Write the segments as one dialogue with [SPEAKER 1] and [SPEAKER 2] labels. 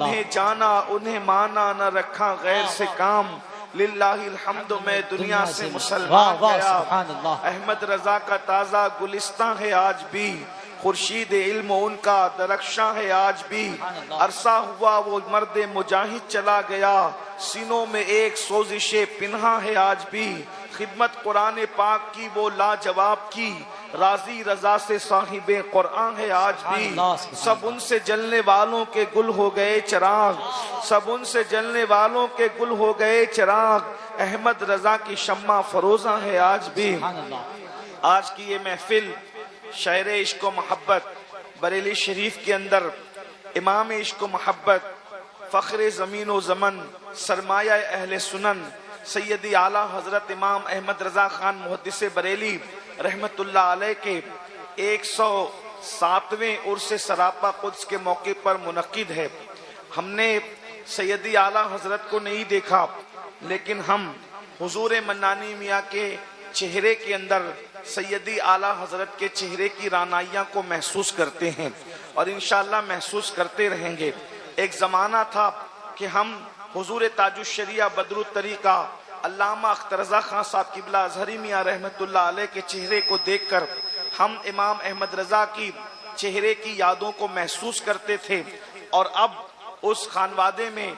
[SPEAKER 1] انہیں جانا انہیں مانا نہ رکھا غیر سے کام، للہ الحمد میں دنیا سے مسلمان گیا۔ احمد رضا کا تازہ گلستان ہے آج بھی، خورشید علم ان کا درخشاں ہے آج بھی، عرصہ ہوا وہ مرد مجاہد چلا گیا، سینوں میں ایک سوزش پنہا ہے آج بھی، خدمت قرآن پاک کی وہ لاجواب کی، راضی رضا سے صاحب قرآن ہے آج بھی، سب ان سے جلنے والوں کے گل ہو گئے چراغ، سب ان سے جلنے والوں کے گل ہو گئے چراغ، احمد رضا کی شمع فروزاں ہے آج بھی۔ آج کی یہ محفل شاعر عشق و محبت بریلی شریف کے اندر امام عشق و محبت، فخر زمین و زمن، سرمایہ اہل سنن، سیدی اعلیٰ حضرت امام احمد رضا خان محدث بریلی رحمت اللہ علیہ کے 107ویں عرس سراپا قدس کے موقع پر منعقد ہے۔ ہم نے سیدی اعلیٰ حضرت کو نہیں دیکھا، لیکن ہم حضور منانی میاں کے چہرے کے اندر سیدی اعلیٰ حضرت کے چہرے کی رانائیاں کو محسوس کرتے ہیں اور انشاءاللہ محسوس کرتے رہیں گے۔ ایک زمانہ تھا کہ ہم حضور تاج الشریعہ بدر الطریقہ علامہ اختر رضا خان صاحب قبلہ ازہری میاں رحمت اللہ علیہ کے چہرے کو دیکھ کر ہم امام احمد رضا کی چہرے کی یادوں کو محسوس کرتے تھے، اور اب اس خانوادے میں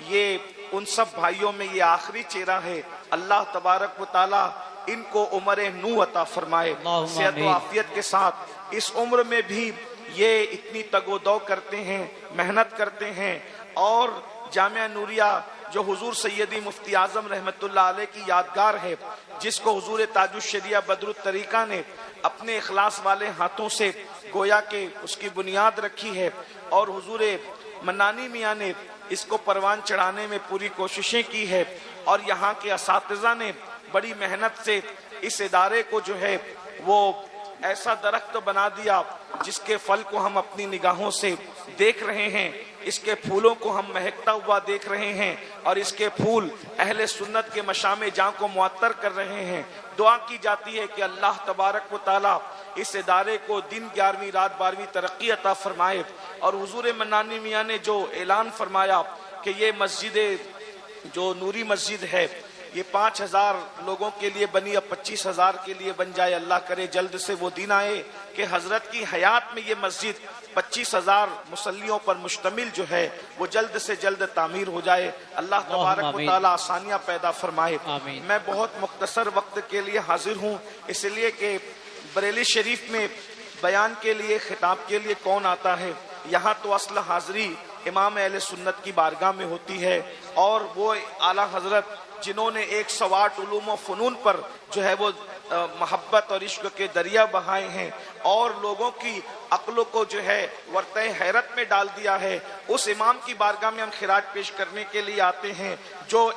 [SPEAKER 1] یہ ان سب بھائیوں میں یہ آخری چہرہ ہے۔ اللہ تبارک و تعالی ان کو عمر نو عطا فرمائے، صحت و عافیت کے ساتھ اس عمر میں بھی یہ اتنی تگ و دو کرتے ہیں، محنت کرتے ہیں، اور جامعہ نوریہ جو حضور سیدی مفتی اعظم رحمت اللہ علیہ کی یادگار ہے، جس کو حضور تاج الشریعہ بدر الطریقہ نے اپنے اخلاص والے ہاتھوں سے گویا کہ اس کی بنیاد رکھی ہے، اور حضور منانی میاں نے اس کو پروان چڑھانے میں پوری کوششیں کی ہے، اور یہاں کے اساتذہ نے بڑی محنت سے اس ادارے کو جو ہے وہ ایسا درخت بنا دیا جس کے پھل کو ہم اپنی نگاہوں سے دیکھ رہے ہیں، اس کے پھولوں کو ہم مہکتا ہوا دیکھ رہے ہیں، اور اس کے پھول اہل سنت کے مشام جاں کو معطر کر رہے ہیں۔ دعا کی جاتی ہے کہ اللہ تبارک و تعالی اس ادارے کو دن 11ویں رات 12ویں ترقی عطا فرمائے، اور حضور منانی میاں نے جو اعلان فرمایا کہ یہ مسجد جو نوری مسجد ہے یہ 5000 لوگوں کے لیے بنی، اب 25,000 کے لیے بن جائے، اللہ کرے جلد سے وہ دن آئے کہ حضرت کی حیات میں یہ مسجد 25,000 مصلیوں پر مشتمل جو ہے وہ جلد سے جلد تعمیر ہو جائے۔ اللہ تبارک و تعالی آسانیاں پیدا فرمائے۔ میں بہت مختصر وقت کے لیے حاضر ہوں، اس لیے کہ بریلی شریف میں بیان کے لیے خطاب کے لیے کون آتا ہے؟ یہاں تو اصل حاضری امام اہل سنت کی بارگاہ میں ہوتی ہے، اور وہ اعلیٰ حضرت جنہوں نے 108 علوم و فنون پر جو ہے وہ محبت اور عشق کے دریا بہائے ہیں، اور لوگوں کی عقلوں کو جو ہے ورطہ حیرت میں ڈال دیا ہے، اس امام کی بارگاہ میں ہم خراج پیش کرنے کے لیے آتے ہیں، جو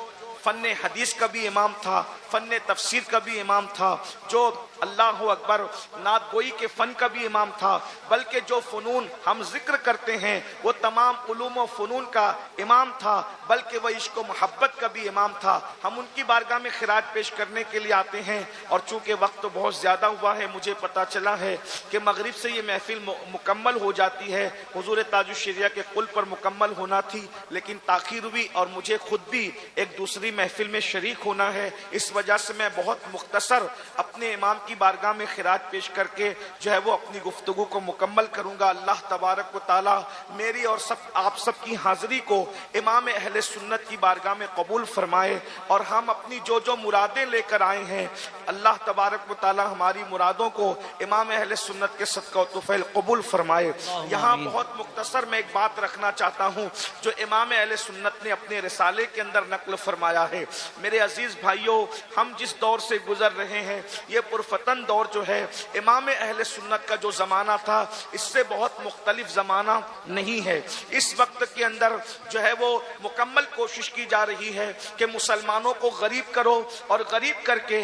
[SPEAKER 1] فن حدیث کا بھی امام تھا، فن تفسیر کا بھی امام تھا، جو اللہ اکبر نعت گوئی کے فن کا بھی امام تھا، بلکہ جو فنون ہم ذکر کرتے ہیں وہ تمام علوم و فنون کا امام تھا، بلکہ وہ عشق و محبت کا بھی امام تھا۔ ہم ان کی بارگاہ میں خراج پیش کرنے کے لیے آتے ہیں، اور چونکہ وقت بہت زیادہ ہوا ہے، مجھے پتا چلا ہے کہ مغرب سے یہ محفل مکمل ہو جاتی ہے، حضور تاج الشریعہ کے قل پر مکمل ہونا تھی، لیکن تاخیر ہوئی، اور مجھے خود بھی ایک دوسری محفل میں شریک ہونا ہے، اس وجہ سے میں بہت مختصر اپنے امام کی بارگاہ میں خراج پیش کر کے جو ہے وہ اپنی گفتگو کو مکمل کروں گا۔ اللہ تبارک و تعالی میری اور آپ سب کی حاضری کو امام اہل سنت کی بارگاہ میں قبول فرمائے، اور ہم اپنی جو جو مرادیں لے کر آئے ہیں اللہ تبارک و تعالی ہماری مرادوں کو امام اہل سنت کے صدقہ و طفیل قبول فرمائے۔ یہاں بہت مختصر میں ایک بات رکھنا چاہتا ہوں جو امام اہل سنت نے اپنے رسالے کے اندر نقل فرمایا ہے۔ میرے عزیز بھائیوں، ہم جس دور سے گزر رہے ہیں یہ پرفتن دور جو ہے، امام اہل سنت کا جو زمانہ تھا اس سے بہت مختلف زمانہ نہیں ہے۔ اس وقت کے اندر جو ہے وہ مکمل کوشش کی جا رہی ہے کہ مسلمانوں کو غریب کرو، اور غریب کر کے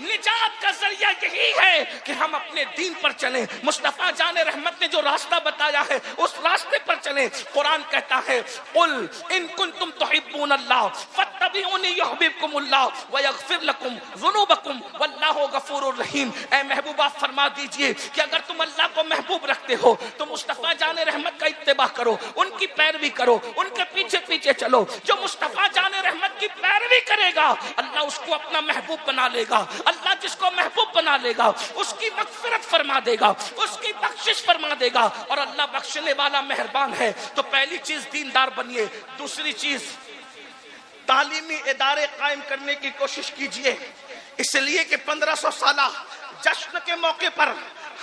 [SPEAKER 1] نجات کا ذریعہ یہی ہے کہ ہم اپنے دین پر چلیں. مصطفیٰ جان رحمت نے جو راستہ بتایا ہے اس راستے پر چلیں. قرآن کہتا ہے قل ان کنتم تحبون اللہ فاتبعونی یحببکم اللہ ویغفر لکم ذنوبکم واللہ غفور الرحیم. اے محبوب آپ فرما دیجئے کہ اگر تم اللہ کو محبوب رکھتے ہو تو مصطفیٰ جان رحمت کا اتباع کرو, ان کی پیروی کرو, ان کے پیچھے پیچھے چلو. جو مصطفیٰ جان رحمت کی پیروی کرے گا اللہ اس کو اپنا محبوب بنا لے گا. اللہ جس کو محبوب بنا لے گا اس کی مغفرت فرما دے گا, اس کی بخشش فرما دے گا, اور اللہ بخشنے والا مہربان ہے. تو پہلی چیز دیندار بنیے. دوسری چیز تعلیمی ادارے قائم کرنے کی کوشش کیجئے, اس لیے کہ 1500 سالہ جشن کے موقع پر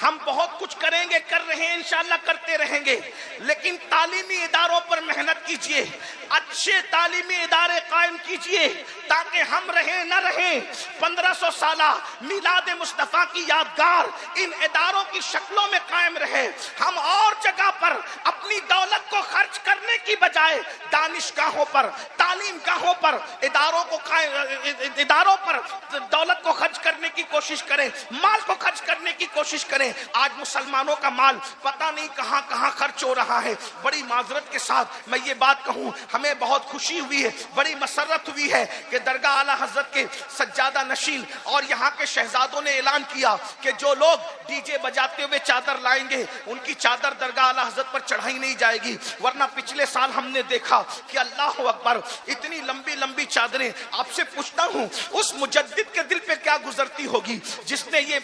[SPEAKER 1] ہم بہت کچھ کریں گے, کر رہے ہیں, انشاءاللہ کرتے رہیں گے, لیکن تعلیمی اداروں پر محنت کیجئے, اچھے تعلیمی ادارے قائم کیجئے تاکہ ہم رہیں نہ رہیں 1500 سالہ میلاد مصطفیٰ کی یادگار ان اداروں کی شکلوں میں قائم رہے. ہم اور جگہ پر اپنی دولت کو خرچ کرنے کی بجائے دانشگاہوں پر, تعلیم گاہوں پر, اداروں پر دولت کو خرچ کرنے کی کوشش کریں, مال کو خرچ کرنے کی کوشش کریں. آج مسلمانوں کا مال پتہ نہیں کہاں کہاں خرچ ہو رہا ہے. بڑی معذرت کے ساتھ میں یہ بات کہوں, ہمیں بہت خوشی ہوئی ہے, بڑی مسرت ہوئی ہے کہ درگاہ اعلیٰ حضرت کے سجادہ نشین اور یہاں کے شہزادوں نے اعلان کیا کہ جو لوگ ڈی جے بجاتے ہوئے چادر لائیں گے ان کی چادر درگاہ اعلیٰ حضرت پر چڑھائی نہیں جائے گی. ورنہ پچھلے سال ہم نے دیکھا کہ اللہ اکبر اتنی لمبی لمبی چادریں. آپ سے پوچھتا ہوں اس مجدد کے دل پہ کیا گزرتی ہوگی جس نے یہ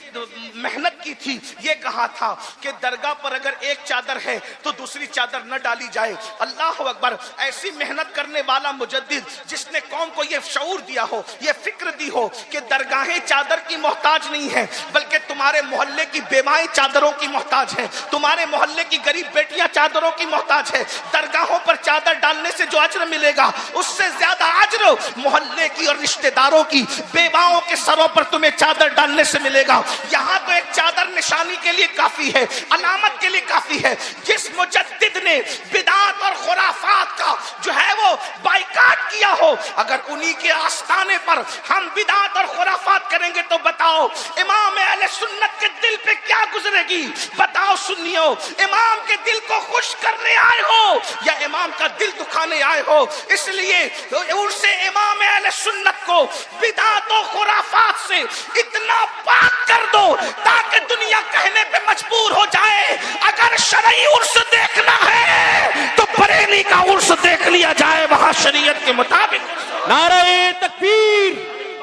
[SPEAKER 1] محنت کی تھی, یہ کہا تھا کہ درگاہ پر اگر ایک چادر ہے تو دوسری چادر نہ ڈالی جائے. اللہ اکبر, ایسی محنت کرنے والا مجدد جس نے قوم کو یہ شعور دیا ہو, یہ فکر دی ہو کہ درگاہیں چادر کی محتاج نہیں ہیں بلکہ تمہارے محلے کی بیوائیں چادروں کی محتاج ہیں, تمہارے محلے کی غریب بیٹیاں چادروں کی محتاج ہیں. درگاہوں پر چادر ڈالنے سے جو اجر ملے گا اس سے زیادہ اجر محلے کی اور رشتہ داروں کی بیواؤں کے سروں پر تمہیں چادر ڈالنے سے ملے گا. یہاں تو ایک چادر نشانی کے لیے کافی ہے, علامت کے لیے کافی ہے. جس مجدد نے بدعات اور خرافات کا جو ہے وہ بائیکاٹ کیا ہو, اگر انہی کے آستانے پر ہم بدعات اور خرافات کریں گے تو بتاؤ امام اہل سنت کے دل پہ کیا گزرے گی؟ بتاؤ سنیو, امام کے دل کو خوش کرنے آئے ہو یا امام کا دل دکھانے آئے ہو؟ اس لیے عرس امام اہل سنت کو بدعات و خرافات سے اتنا پاک کر دو تاکہ دنیا کہنے پہ مجبور ہو جائے اگر شرعی عرس دیکھنا ہے تو بریلی کا عرس دیکھ لیا جائے, وہاں شریعت کے مطابق.
[SPEAKER 2] نعرہ تکبیر,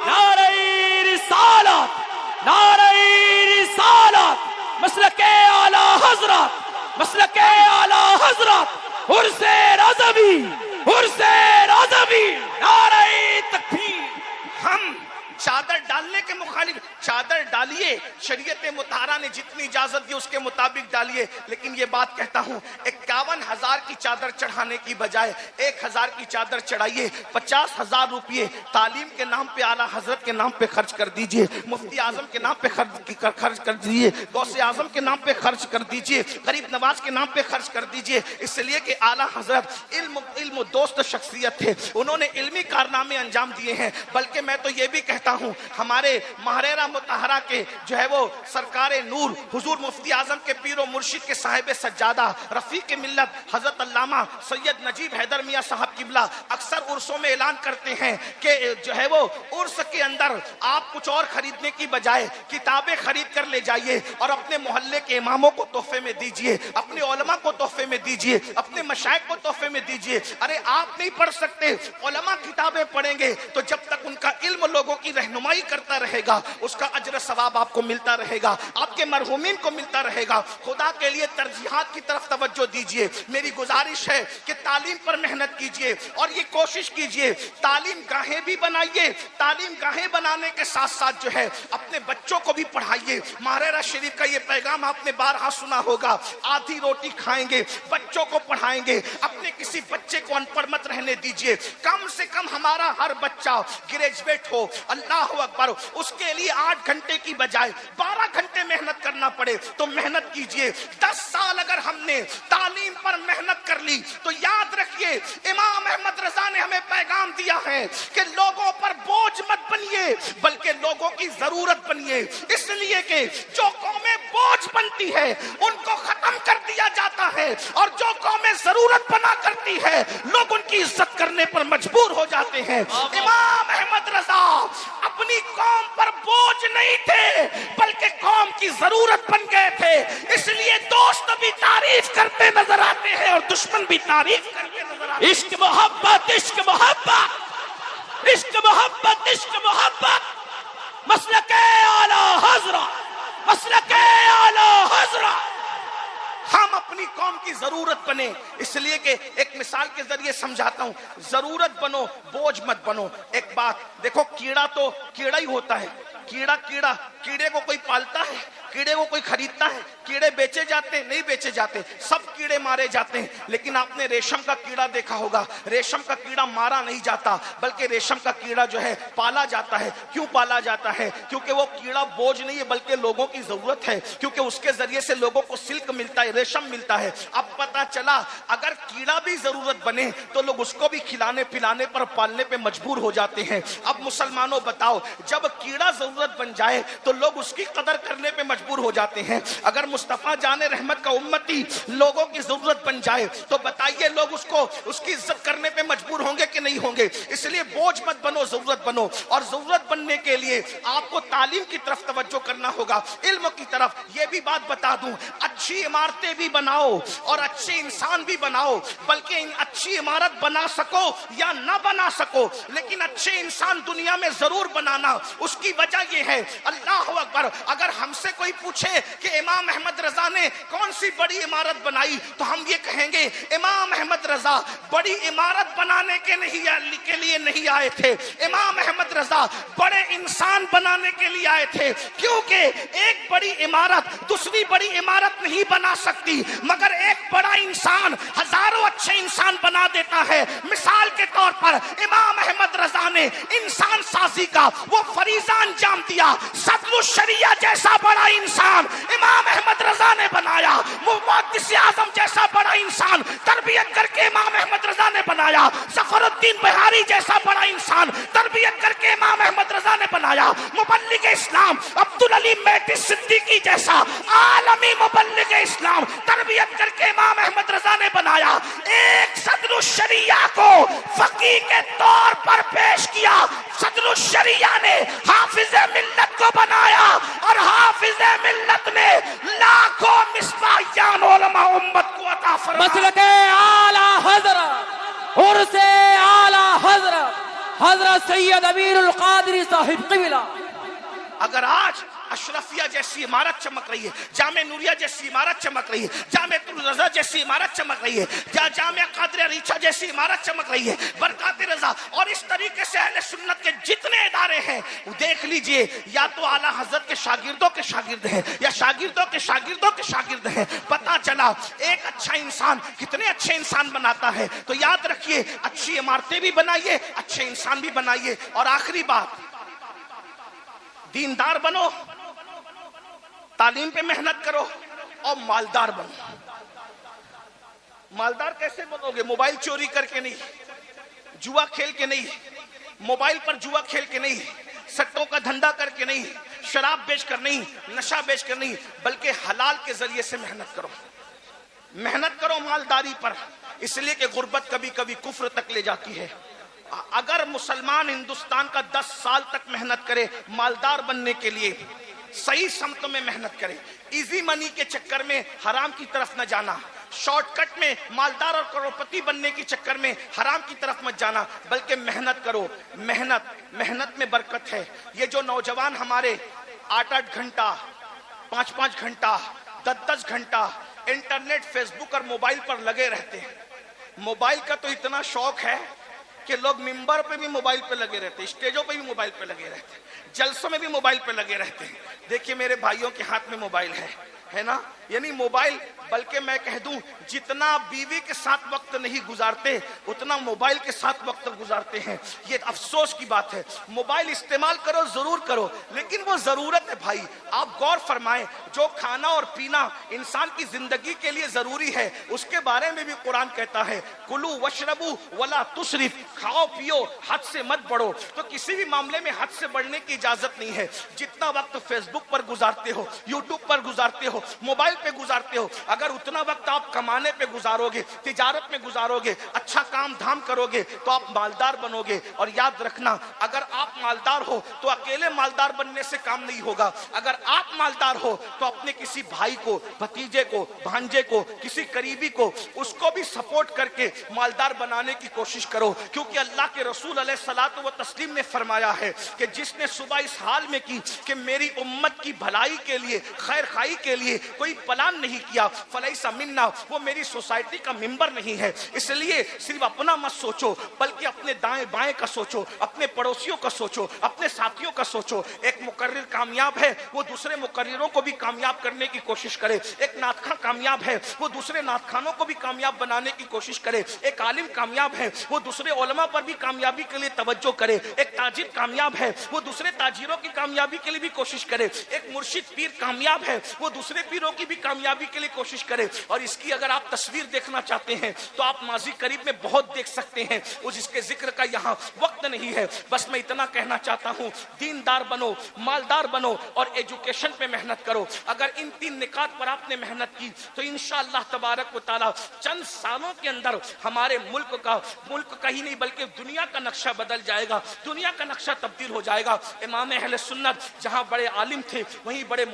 [SPEAKER 2] نعرہ رسالت, نعرہ رسالت, مسلک اعلی حضرت, مسلک اعلی حضرت, عرس رضوی, عرس رضوی, نعرہ تکبیر.
[SPEAKER 1] ہم چادر ڈالنے کے مخالف, چادر ڈالیے, شریعت مطہرہ نے جتنی اجازت دی اس کے مطابق ڈالیے, لیکن یہ بات کہتا ہوں 51,000 کی چادر چڑھانے کی بجائے 1,000 کی چادر چڑھائیے. 50,000 روپیے تعلیم کے نام پہ اعلیٰ حضرت کے نام پہ خرچ کر دیجئے, مفتی اعظم کے نام پہ خرچ کر دیجئے, غوث اعظم کے نام پہ خرچ کر دیجئے, غریب نواز کے نام پہ خرچ کر دیجئے. اس لیے کہ اعلیٰ حضرت علم دوست شخصیت تھے, انہوں نے علمی کارنامے انجام دیے ہیں. بلکہ میں تو یہ بھی کہتا ہوں ہمارے محررہ مطہرہ کے جو ہے وہ سرکار نور حضور مفتی اعظم کے پیر و مرشد کے صاحب سجادہ رفیق ملت حضرت علامہ سید نجیب حیدر میاں صاحب قبلہ اکثر عرسوں میں اعلان کرتے ہیں کہ جو ہے وہ عرس کے اندر آپ کچھ اور خریدنے کی بجائے کتابیں خرید کر لے جائیے اور اپنے محلے کے اماموں کو تحفے میں دیجئے, اپنے علماء کو تحفے میں دیجئے, اپنے مشائخ کو تحفے میں دیجئے. ارے آپ نہیں پڑھ سکتے, علماء کتابیں پڑھیں گے تو جب تک ان کا علم لوگوں کی رہنمائی کرتا رہے گا اس کا اجر ثواب آپ کو ملتا رہے گا, آپ کے مرحومین کو ملتا رہے گا. خدا کے لیے ترجیحات کی طرف توجہ دیجئے. میری گزارش ہے کہ تعلیم پر محنت کیجئے اور یہ کوشش کیجئے تعلیم گاہیں بھی بنائیے. تعلیم گاہیں بنانے کے ساتھ ساتھ جو ہے اپنے بچوں کو بھی پڑھائیے. محررہ شریف کا یہ پیغام آپ نے بارہا سنا ہوگا, آدھی روٹی کھائیں گے بچوں کو پڑھائیں گے. اپنے کسی بچے کو ان پڑھ مت رہنے دیجئے. کم سے کم ہمارا ہر بچہ گریجویٹ ہو, اللہ اکبر, اس کے لیے 8 گھنٹے کی بجائے 12 گھنٹے واسطے محنت کرنا پڑے تو محنت کیجئے. 10 سال اگر ہم نے تعلیم پر محنت کر لی تو یاد رکھیے امام احمد رضا نے ہمیں پیغام دیا ہے کہ لوگوں پر بوجھ مت بنیے بلکہ لوگوں کی ضرورت بنیے. اس لیے کہ جو قومیں بوجھ بنتی ہے ان کو ختم کر دیا جاتا ہے اور جو قومیں ضرورت بنا کرتی ہے لوگ ان کی عزت کرنے پر مجبور ہو جاتے ہیں. امام احمد رضا اپنی قوم پر بوجھ نہیں تھے بلکہ قوم کی ضرورت بن گئے تھے. اس لیے دوست بھی تعریف کرتے نظر آتے ہیں اور دشمن بھی تعریف کرتے نظر آتے ہیں.
[SPEAKER 2] عشق محبت عشق محبت عشق محبت عشق محبت مسلک اعلی حضرت مسلک اعلی حضرت.
[SPEAKER 1] ہم اپنی قوم کی ضرورت بنے. اس لیے کہ ایک مثال کے ذریعے سمجھاتا ہوں. ضرورت بنو بوجھ مت بنو. ایک بات دیکھو, کیڑا تو کیڑا ہی ہوتا ہے. کیڑے کو کوئی پالتا ہے, کیڑے کو کوئی خریدتا ہے؟ کیڑے بیچے جاتے ہیں؟ نہیں بیچے جاتے. سب کیڑے مارے جاتے ہیں. لیکن آپ نے ریشم کا کیڑا دیکھا ہوگا. ریشم کا کیڑا مارا نہیں جاتا بلکہ ریشم کا کیڑا جو ہے پالا جاتا ہے. کیوں پالا جاتا ہے؟ کیونکہ وہ کیڑا بوجھ نہیں ہے بلکہ لوگوں کی ضرورت ہے, کیونکہ اس کے ذریعے سے لوگوں کو سلک ملتا ہے, ریشم ملتا ہے. اب پتا چلا اگر کیڑا بھی ضرورت بنے تو لوگ اس کو بھی کھلانے پلانے پر پالنے پہ مجبور ہو جاتے ہیں. اب مسلمانوں بتاؤ, جب کیڑا ضرورت بن جائے تو لوگ اس کی قدر کرنے پہ مجبور ہو جاتے ہیں. اگر مصطفیٰ جان رحمت کا امتی لوگوں کی ضرورت بن جائے تو بتائیے لوگ اس کی عزت کرنے پہ مجبور ہوں گے کہ نہیں ہوں گے؟ اس لیے بوجھ مت بنو, ضرورت بنو. اور ضرورت بننے کے لیے آپ کو تعلیم کی طرف توجہ کرنا ہوگا, علم کی طرف. یہ بھی بات بتا دوں, اچھی عمارتیں بھی بناؤ اور اچھے انسان بھی بناؤ, بلکہ اچھی عمارت بنا سکو یا نہ بنا سکو لیکن اچھے انسان دنیا میں ضرور بنانا. اس کی وجہ یہ ہے, اللہ اکبر, اگر ہم سے کوئی پوچھے کہ امام احمد رضا نے کون سی بڑی عمارت بنائی تو ہم یہ کہیں گے امام احمد رضا بڑی عمارت بنانے کے لیے نہیں آئے تھے. امام احمد رضا بڑے انسان بنانے کے لیے آئے تھے, کیونکہ ایک بڑی عمارت دوسری بڑی عمارت نہیں بنا سکتی مگر ایک بڑا انسان ہزاروں اچھے انسان بنا دیتا ہے. مثال کے طور پر امام احمد رضا نے انسان سازی کا وہ فریضہ انجام دیا. صدر الشریعہ جیسا بڑا انسان امام احمد رضا نے بنایا. محدث اعظم جیسا بڑا انسان تربیت کر کے امام احمد رضا نے بنایا. ظفر الدین بہاری جیسا بڑا انسان تربیت کر کے امام احمد رضا نے بنایا. مبلغ اسلام عبدالعلی مہدی صدیقی جیسا عالمی مبلغ اسلام تربیت کر کے امام احمد رضا نے بنایا. ایک صدر الشریعہ کو فقیہ کے طور پر پیش کیا. صدر الشریعہ نے حافظ ملت کو بنایا اور حافظ ملت نے لاکھوں مصباحیان علماء امت کو عطا فرمایا.
[SPEAKER 2] مسلک اعلی حضرت عرس اعلی حضرت سید امیر القادری صاحب قبلہ.
[SPEAKER 1] اگر آج اشرفیہ جیسی عمارت چمک رہی ہے, جامع نوریہ جیسی عمارت چمک رہی ہے, جامع رضا جیسی عمارت چمک رہی ہے, جامع قادریہ ریچھا جیسی عمارت چمک رہی ہے, برکات رضا, اور اس طریقے سے اہل سنت کے جتنے ادارے ہیں دیکھ لیجئے یا تو اعلیٰ حضرت کے شاگردوں کے شاگرد ہیں یا شاگردوں کے شاگردوں کے شاگرد ہیں. پتا چلا ایک اچھا انسان کتنے اچھے انسان بناتا ہے. تو یاد رکھیے اچھی عمارتیں بھی بنائیے, اچھے انسان بھی بنائیے. اور آخری بات, دیندار بنو, تعلیم پہ محنت کرو اور مالدار بنو. مالدار کیسے بنو گے؟ موبائل چوری کر کے نہیں, جوا کھیل کے نہیں, موبائل پر جوا کھیل کے نہیں, سٹوں کا دھندا کر کے نہیں, شراب بیچ کر نہیں, نشہ بیچ کر نہیں, بلکہ حلال کے ذریعے سے محنت کرو. محنت کرو مالداری پر, اس لیے کہ غربت کبھی کبھی کفر تک لے جاتی ہے. اگر مسلمان ہندوستان کا 10 سال تک محنت کرے مالدار بننے کے لیے, صحیح سمت میں محنت کرے, ایزی منی کے چکر میں حرام کی طرف نہ جانا, شارٹ کٹ میں مالدار اور کروڑپتی بننے کے چکر میں حرام کی طرف مت جانا, بلکہ محنت کرو. محنت میں برکت ہے. یہ جو نوجوان ہمارے 8-8 گھنٹہ 5-5 گھنٹہ 10-10 گھنٹہ انٹرنیٹ, فیس بک اور موبائل پر لگے رہتے ہیں. موبائل کا تو اتنا شوق ہے کہ لوگ ممبر پہ بھی موبائل پہ لگے رہتے ہیں, اسٹیجوں پہ بھی موبائل پہ لگے رہتے ہیں, جلسوں میں بھی موبائل پہ لگے رہتے ہیں. دیکھیے میرے بھائیوں کے ہاتھ میں موبائل ہے, ہے نا, یعنی موبائل, بلکہ میں کہہ دوں جتنا بیوی کے ساتھ وقت نہیں گزارتے اتنا موبائل کے ساتھ وقت گزارتے ہیں. یہ افسوس کی بات ہے. موبائل استعمال کرو ضرور کرو, لیکن وہ ضرورت ہے بھائی. آپ غور فرمائیں, جو کھانا اور پینا انسان کی زندگی کے لیے ضروری ہے اس کے بارے میں بھی قرآن کہتا ہے کلو وشربو ولا تسرف, کھاؤ پیو حد سے مت بڑھو. تو کسی بھی معاملے میں حد سے بڑھنے کی اجازت نہیں ہے. جتنا وقت فیس بک پر گزارتے ہو, یوٹیوب پر گزارتے ہو, موبائل پہ گزارتے ہو, اگر اتنا وقت آپ کمانے پہ گزارو گے, تجارت میں گزارو گے, اچھا کام دھام کرو گے تو آپ مالدار بنو گے. اور یاد رکھنا, اگر آپ مالدار ہو تو اکیلے مالدار بننے سے کام نہیں ہوگا. اگر آپ مالدار ہو تو اپنے کسی بھائی کو, بھتیجے کو, بھانجے کو, کسی قریبی کو, اس کو بھی سپورٹ کر کے مالدار بنانے کی کوشش کرو. کیونکہ اللہ کے رسول علیہ الصلوۃ والتسلیم نے فرمایا ہے کہ جس نے صبح اس حال میں کی کہ میری امت کی بھلائی کے لیے, خیر خائی کے لیے کوئی پلان نہیں کیا, فلیس منا, وہ میری سوسائٹی کا ممبر نہیں ہے. اس لیے صرف اپنا مت سوچو بلکہ اپنے دائیں بائیں کا سوچو, اپنے پڑوسیوں کا سوچو, اپنے ساتھیوں کا سوچو. ایک مقرر کامیاب ہے وہ دوسرے مقرروں کو بھی کامیاب کرنے کی کوشش کرے. ایک نعت خواں کامیاب ہے وہ دوسرے نعت خانوں کو بھی کامیاب بنانے کی کوشش کرے. ایک عالم کامیاب ہے وہ دوسرے علماء پر بھی کامیابی کے لیے توجہ کرے. ایک تاجر کامیاب ہے وہ دوسرے تاجروں کی کامیابی کے لیے بھی کوشش کرے. ایک مرشد پیر کامیاب ہے وہ دوسرے پیروں کی بھی کامیابی کے لیے کوشش کرے. اور اس کی اگر آپ تصویر دیکھنا چاہتے ہیں تو آپ ماضی قریب میں بہت دیکھ سکتے ہیں, اس کے ذکر کا یہاں وقت نہیں ہے. بس میں اتنا کہنا چاہتا ہوں, دیندار بنو, مالدار بنو اور ایجوکیشن پہ محنت کرو. اگر ان 3 نکات پر آپ نے محنت کی تو انشاءاللہ تبارک و تعالی چند سالوں کے اندر ہمارے ملک کا ہی نہیں بلکہ دنیا کا نقشہ بدل جائے گا, دنیا کا نقشہ تبدیل ہو جائے گا. امام اہل سنت جہاں بڑے عالم تھے وہیں بڑے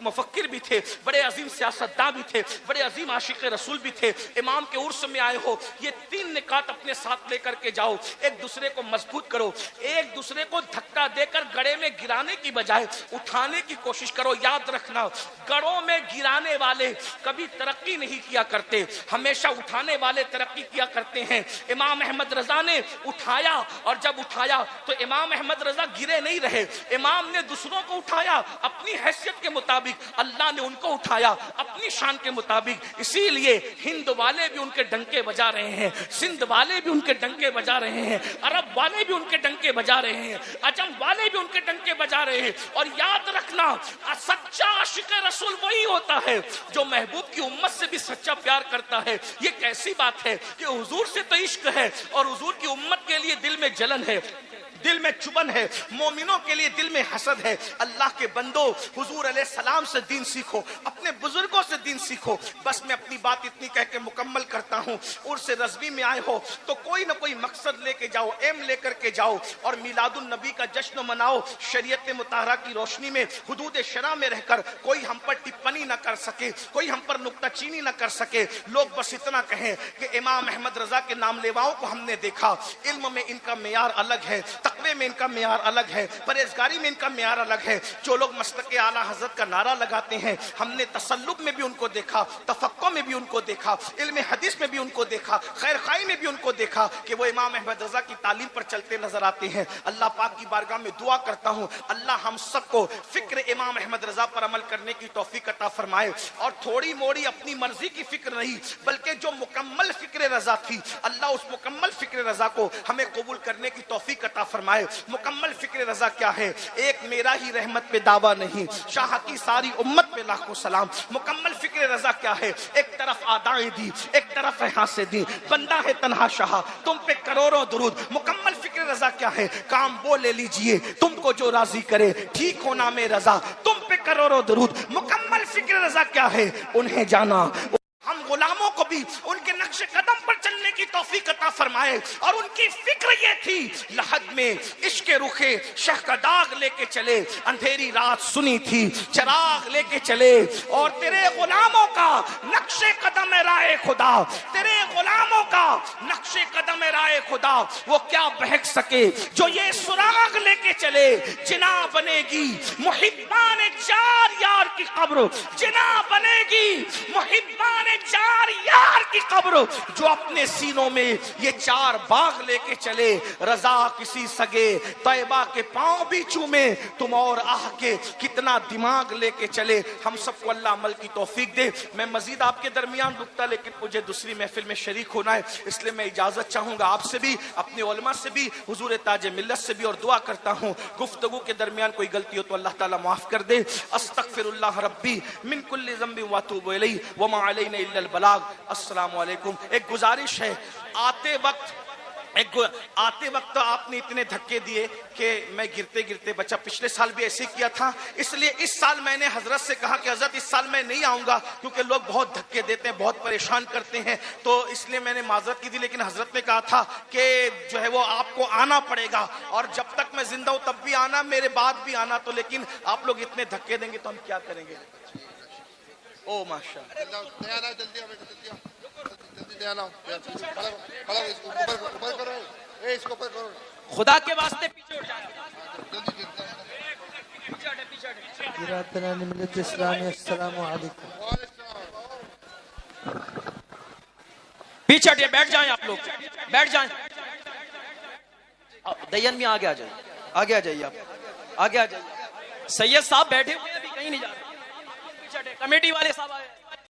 [SPEAKER 1] مفکر بھی تھے, بڑے عظیم سیاستداں بھی تھے, بڑے عظیم عاشق رسول بھی تھے. امام کے عرس میں آئے ہو, یہ 3 نکات اپنے ساتھ لے کر کے جاؤ. ایک دوسرے کو مضبوط کرو, ایک دوسرے کو دھکا دے کر گڑھے میں گرانے کی بجائے اٹھانے کی کوشش کرو. یاد رکھنا, گڑھوں میں گرانے والے کبھی ترقی نہیں کیا کرتے, ہمیشہ اٹھانے والے ترقی کیا کرتے ہیں. امام احمد رضا نے اٹھایا, اور جب اٹھایا تو امام احمد رضا گرے نہیں رہے. امام نے دوسروں کو اٹھایا اپنی حیثیت کے مطابق, اللہ نے ان کو اٹھایا اپنی شان کے مطابق. اسی لیے ہند والے بھی ان کے ڈنکے بجا رہے ہیں, سندھ والے بھی ان کے ڈنکے بجا رہے ہیں, عرب والے بھی ان کے ڈنکے بجا رہے ہیں, عجم والے بھی ان کے ڈنکے بجا رہے ہیں. اور یاد رکھنا, سچا عاشق رسول وہی ہوتا ہے جو محبوب کی امت سے بھی سچا پیار کرتا ہے. یہ کیسی بات ہے کہ حضور سے تو عشق ہے اور حضور کی امت کے لیے دل میں جلن ہے, دل میں چبن ہے, مومنوں کے لیے دل میں حسد ہے. اللہ کے بندو, حضور علیہ السلام سے دین سیکھو, اپنے بزرگوں سے دین سیکھو. بس میں اپنی بات اتنی کہہ کے مکمل کرتا ہوں. عرس رضوی میں آئے ہو تو کوئی نہ کوئی مقصد لے کے جاؤ, ایم لے کر کے جاؤ, اور میلاد النبی کا جشن مناؤ. شریعت مطہرہ کی روشنی میں, حدود شرع میں رہ کر کوئی ہم پر ٹپنی نہ کر سکے, کوئی ہم پر نکتہ چینی نہ کر سکے. لوگ بس اتنا کہیں کہ امام احمد رضا کے نام لیواؤں کو ہم نے دیکھا, علم میں ان کا معیار الگ ہے, تقوی میں ان کا معیار الگ ہے, پرہیزگاری میں ان کا معیار الگ ہے. جو لوگ مسلک اعلیٰ حضرت کا نعرہ لگاتے ہیں, ہم نے تسلب میں بھی ان کو دیکھا, تفقہ میں بھی ان کو دیکھا, علم حدیث میں بھی ان کو دیکھا, خیر خائی میں بھی ان کو دیکھا کہ وہ امام احمد رضا کی تعلیم پر چلتے نظر آتے ہیں. اللہ پاک کی بارگاہ میں دعا کرتا ہوں, اللہ ہم سب کو فکر امام احمد رضا پر عمل کرنے کی توفیق عطا فرمائے. اور تھوڑی موڑی اپنی مرضی کی فکر نہیں بلکہ جو مکمل فکر رضا تھی, اللہ اس مکمل فکر رضا کو ہمیں قبول کرنے کی توفیق عطا فرمائے. مکمل فکر رضا کیا ہے؟ ایک میرا ہی رحمت پہ دعویٰ نہیں, شاہ کی ساری امت پہ لاکھوں سلام. مکمل فکر رضا کیا ہے؟ ایک طرف آدائیں دی, ایک طرف ہانسیں دی, بندہ ہے تنہا شاہ, تم پہ کروڑوں درود. مکمل فکر رضا کیا ہے؟ کام وہ لے لیجئے تم کو جو راضی کرے, ٹھیک ہونا میں رضا, تم پہ کروڑوں درود. مکمل فکر رضا کیا ہے؟ انہیں جانا. ہم غلاموں کو بھی ان کے نقش قدم پر چلنے کی توفیق عطا فرمائے. اور ان کی فکر یہ تھی, لحد میں عشق رخے شہ کا داغ لے کے چلے, اندھیری رات سنی تھی چراغ لے کے چلے. اور تیرے غلاموں کا نقش قدم رائے خدا, تیرے غلاموں کا نقش قدم رائے خدا, وہ کیا بہک سکے جو یہ سراغ لے کے چلے. جنا بنے گی محبان جار یار کی قبر, جنا بنے گی محبان جار یار کی قبر جو اپنے سینوں میں یہ 4 باغ لے کے چلے، رضا کسی سگے طیبہ کے پاؤں بھی چومے، تم اور آہ کے کتنا دماغ لے کے چلے۔ ہم سب کو اللہ عمل کی توفیق دے۔ میں مزید آپ کے درمیان رکتا، لیکن مجھے دوسری محفل میں شریک ہونا ہے، اس لیے میں اجازت چاہوں گا آپ سے بھی، اپنے علماء سے بھی، حضور تاج ملت سے بھی، اور دعا کرتا ہوں گفتگو کے درمیان کوئی غلطی ہو تو اللہ تعالیٰ معاف کر دے۔ استغفر اللہ ربی من کل ذنب واتوب الیہ وما علینا الا البلاغ۔ السلام علیکم۔ ایک گزارش ہے، آتے وقت آپ نے اتنے دھکے دیے کہ میں گرتے گرتے بچا۔ پچھلے سال بھی ایسے کیا تھا، اس لیے اس سال میں نے حضرت سے کہا کہ حضرت اس سال میں نہیں آؤں گا، کیونکہ لوگ بہت دھکے دیتے ہیں، بہت پریشان کرتے ہیں، تو اس لیے میں نے معذرت کی تھی، لیکن حضرت نے کہا تھا کہ جو ہے وہ آپ کو آنا پڑے گا، اور جب تک میں زندہ ہوں تب بھی آنا، میرے بعد بھی آنا۔ تو لیکن آپ لوگ اتنے دھکے دیں گے تو ہم کیا کریں گے؟ او ماشاء
[SPEAKER 2] خدا کے واسطے پیچھے اٹھ جائیں۔
[SPEAKER 3] السلام علیکم۔
[SPEAKER 2] پیچھے ہٹے، بیٹھ جائیں آپ لوگ، بیٹھ جائیں۔ دین میں آگے آ جائیے، آگے آ جائیے، آپ آگے آ جائیے۔ سید صاحب بیٹھے ہوئے ابھی کہیں نہیں جا رہے، پیچھے ہٹے۔ کمیٹی والے صاحب آئے۔